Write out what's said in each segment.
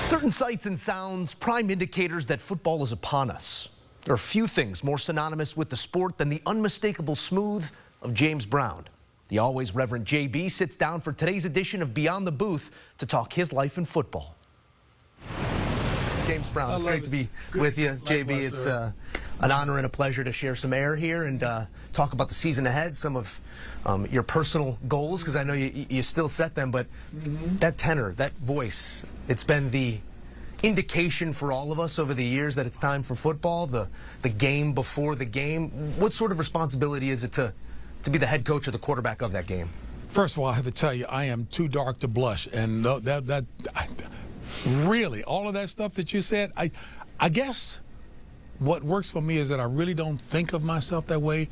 Certain sights and sounds, prime indicators that football is upon us. There are few things more synonymous with the sport than the unmistakable smooth of James Brown. The always Reverend JB sits down for today's edition of Beyond the Booth to talk his life in football. James Brown, it's great to be with you. JB, it's an honor and a pleasure to share some air here and talk about the season ahead, some of your personal goals, because I know you still set them, but that tenor, that voice, it's been the indication for all of us over the years that it's time for football, the game before the game. What sort of responsibility is it to be the head coach or the quarterback of that game? First of all, I have to tell you, I am too dark to blush, and really, all of that stuff that you said, I guess what works for me is that I really don't think of myself that way,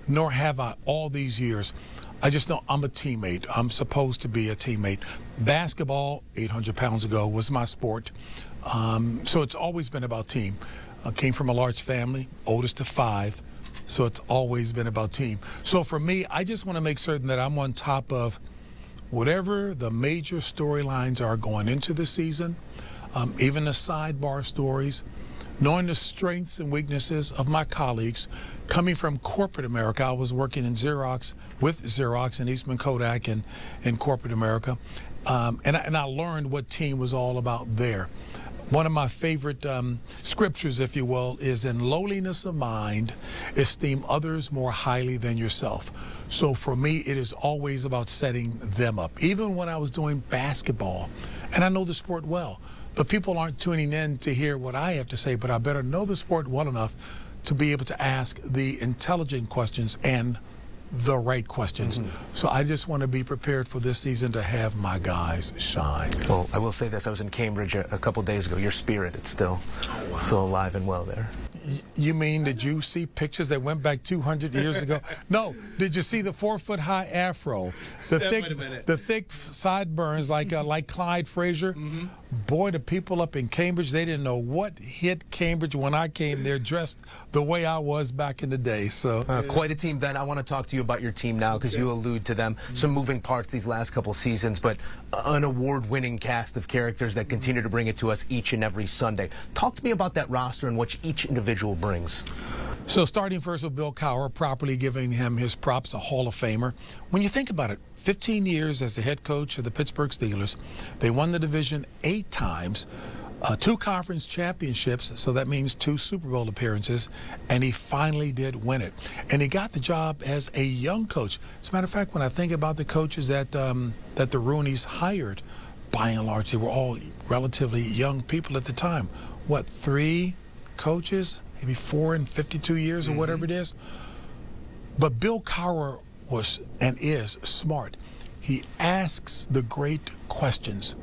nor have I all these years. I just know I'm a teammate. I'm supposed to be a teammate. Basketball, 800 pounds ago, was my sport. So it's always been about team. I came from a large family, oldest of 5, so it's always been about team. So for me, I just want to make certain that I'm on top of whatever the major storylines are going into the season, even the sidebar stories, knowing the strengths and weaknesses of my colleagues. Coming from corporate America, I was working in Xerox, with Xerox and Eastman Kodak in corporate America, and I learned what team was all about there. One of my favorite scriptures, if you will, is in lowliness of mind, esteem others more highly than yourself. So for me, it is always about setting them up. Even when I was doing basketball, and I know the sport well, but people aren't tuning in to hear what I have to say, but I better know the sport well enough to be able to ask the intelligent questions and the right questions. So I just want to be prepared for this season to have my guys shine. Well, I will say this, I was in Cambridge a couple days ago. Your spirit, it's still alive and well there. You mean, did you see pictures that went back 200 years ago? No. Did you see the 4-foot-high afro? The thick sideburns like Clyde Frazier? Boy, the people up in Cambridge, they didn't know what hit Cambridge when I came there dressed the way I was back in the day. So quite a team then. I want to talk to you about your team now because you allude to them. Some moving parts these last couple seasons, but an award-winning cast of characters that continue to bring it to us each and every Sunday. Talk to me about that roster and what each individual brings. So starting first with Bill Cowher, properly giving him his props, a Hall of Famer. When you think about it, 15 years as the head coach of the Pittsburgh Steelers, they won the division 8 times, 2 conference championships, so that means 2 Super Bowl appearances, and he finally did win it. And he got the job as a young coach. As a matter of fact, when I think about the coaches that the Rooneys hired, by and large, they were all relatively young people at the time. What, 3 coaches? Maybe 4 in 52 years or whatever it is. But Bill Cowher was and is smart. He asks the great questions.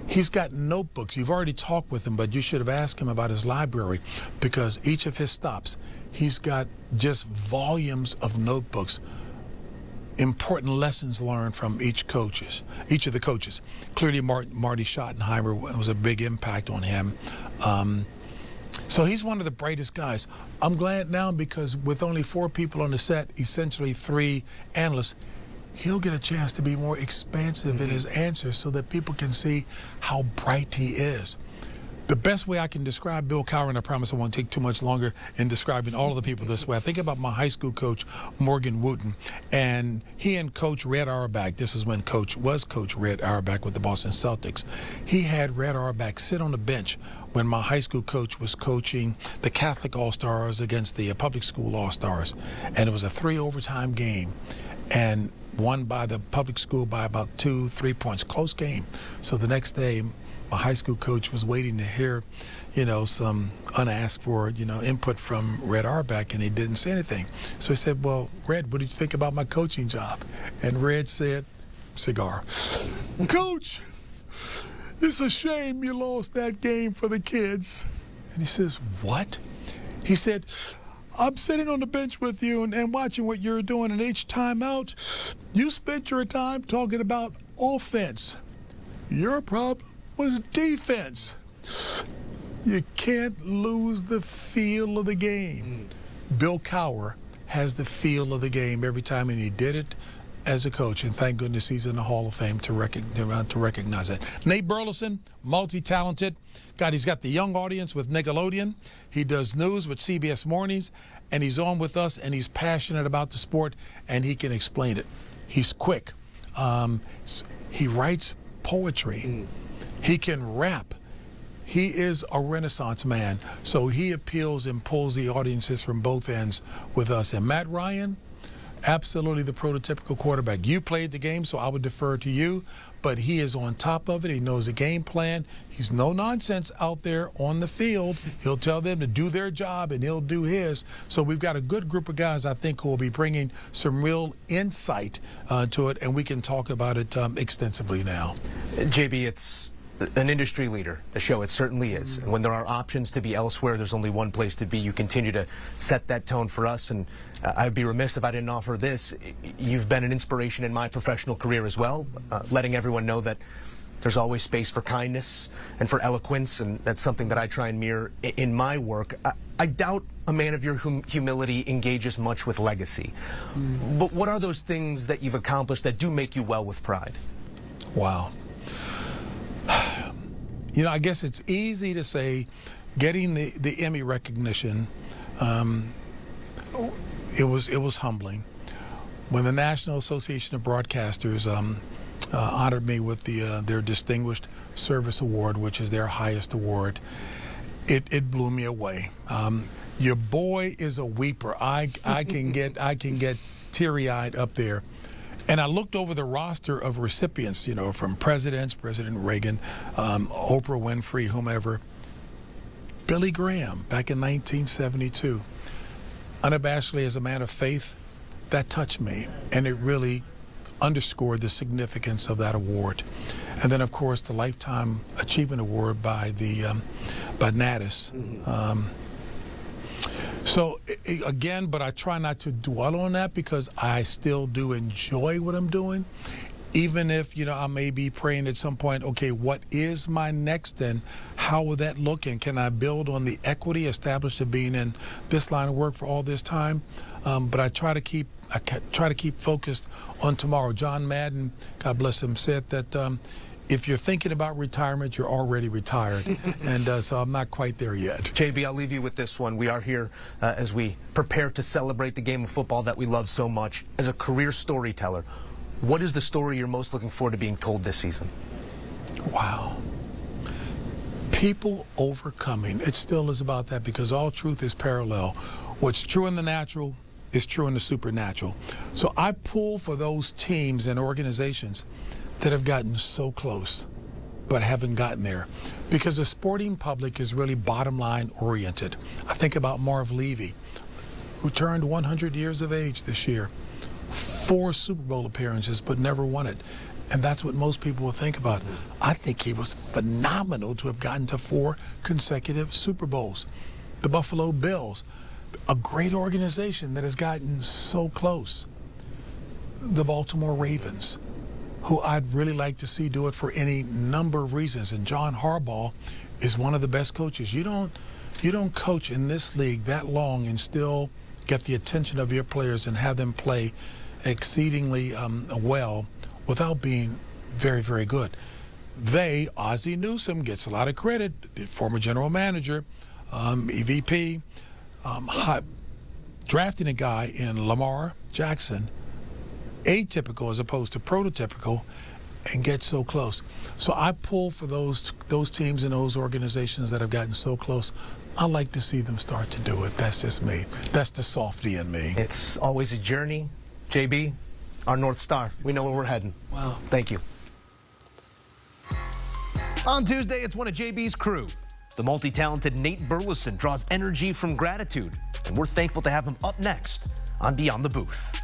He's got notebooks. You've already talked with him, but you should have asked him about his library, because each of his stops, he's got just volumes of notebooks, important lessons learned from each of the coaches. Clearly, Marty Schottenheimer was a big impact on him. So he's one of the brightest guys. I'm glad now because with only 4 people on the set, essentially 3 analysts, he'll get a chance to be more expansive in his answers so that people can see how bright he is. The best way I can describe Bill Cowher, and I promise I won't take too much longer in describing all of the people this way, I think about my high school coach, Morgan Wooten, and he and Coach Red Auerbach, this is when Coach Red Auerbach with the Boston Celtics, he had Red Auerbach sit on the bench when my high school coach was coaching the Catholic All-Stars against the public school All-Stars, and it was a 3-overtime game, and won by the public school by about 2-3 points, close game. So the next day, my high school coach was waiting to hear, some unasked for, input from Red Auerbach, and he didn't say anything. So he said, well, Red, what did you think about my coaching job? And Red said, cigar, Coach, it's a shame you lost that game for the kids. And he says, what? He said, I'm sitting on the bench with you and watching what you're doing, and each time out, you spent your time talking about offense. Your problem was defense. You can't lose the feel of the game. Bill Cowher has the feel of the game every time, and he did it as a coach, and thank goodness he's in the Hall of Fame to recognize that. Nate Burleson, multi-talented. He's got the young audience with Nickelodeon. He does news with CBS Mornings, and he's on with us, and he's passionate about the sport, and he can explain it. He's quick. He writes poetry. He can rap. He is a Renaissance man, so he appeals and pulls the audiences from both ends with us. And Matt Ryan, absolutely the prototypical quarterback. You played the game, so I would defer to you, but he is on top of it. He knows the game plan. He's no nonsense out there on the field. He'll tell them to do their job, and he'll do his. So we've got a good group of guys, I think, who will be bringing some real insight to it, and we can talk about it extensively now. JB, it's an industry leader, the show. It certainly is. And when there are options to be elsewhere, there's only one place to be. You continue to set that tone for us, and I'd be remiss if I didn't offer this. You've been an inspiration in my professional career as well, letting everyone know that there's always space for kindness and for eloquence, and that's something that I try and mirror in my work. I doubt a man of your humility engages much with legacy. But what are those things that you've accomplished that do make you well with pride? Wow. You know, I guess it's easy to say getting the Emmy recognition, it was humbling. When the National Association of Broadcasters honored me with their Distinguished Service Award, which is their highest award, it blew me away. Your boy is a weeper. I can get teary-eyed up there. And I looked over the roster of recipients, you know, from presidents, President Reagan, Oprah Winfrey, whomever. Billy Graham, back in 1972. Unabashedly as a man of faith, that touched me. And it really underscored the significance of that award. And then, of course, the Lifetime Achievement Award by Natus. So again, but I try not to dwell on that because I still do enjoy what I'm doing. Even if, you know, I may be praying at some point, okay, what is my next and how will that look, and can I build on the equity established of being in this line of work for all this time? But I try to keep focused on tomorrow. John Madden, God bless him, said that if you're thinking about retirement, you're already retired. And so I'm not quite there yet. JB, I'll leave you with this one. We are here as we prepare to celebrate the game of football that we love so much. As a career storyteller, what is the story you're most looking forward to being told this season? Wow. People overcoming. It still is about that because all truth is parallel. What's true in the natural is true in the supernatural. So I pull for those teams and organizations that have gotten so close but haven't gotten there, because the sporting public is really bottom line oriented. I think about Marv Levy, who turned 100 years of age this year, 4 Super Bowl appearances but never won it, and that's what most people will think about. I think he was phenomenal to have gotten to 4 consecutive Super Bowls. The Buffalo Bills, a great organization that has gotten so close. The Baltimore Ravens, who I'd really like to see do it for any number of reasons. And John Harbaugh is one of the best coaches. You don't coach in this league that long and still get the attention of your players and have them play exceedingly well without being very, very good. Ozzie Newsome gets a lot of credit, the former general manager, EVP, drafting a guy in Lamar Jackson, atypical as opposed to prototypical, and get so close. So I pull for those teams and those organizations that have gotten so close. I like to see them start to do it. That's just me. That's the softy in me. It's always a journey. JB, our North Star. We know where we're heading. Wow. Thank you. On Tuesday, it's one of JB's crew. The multi-talented Nate Burleson draws energy from gratitude, and we're thankful to have him up next on Beyond the Booth.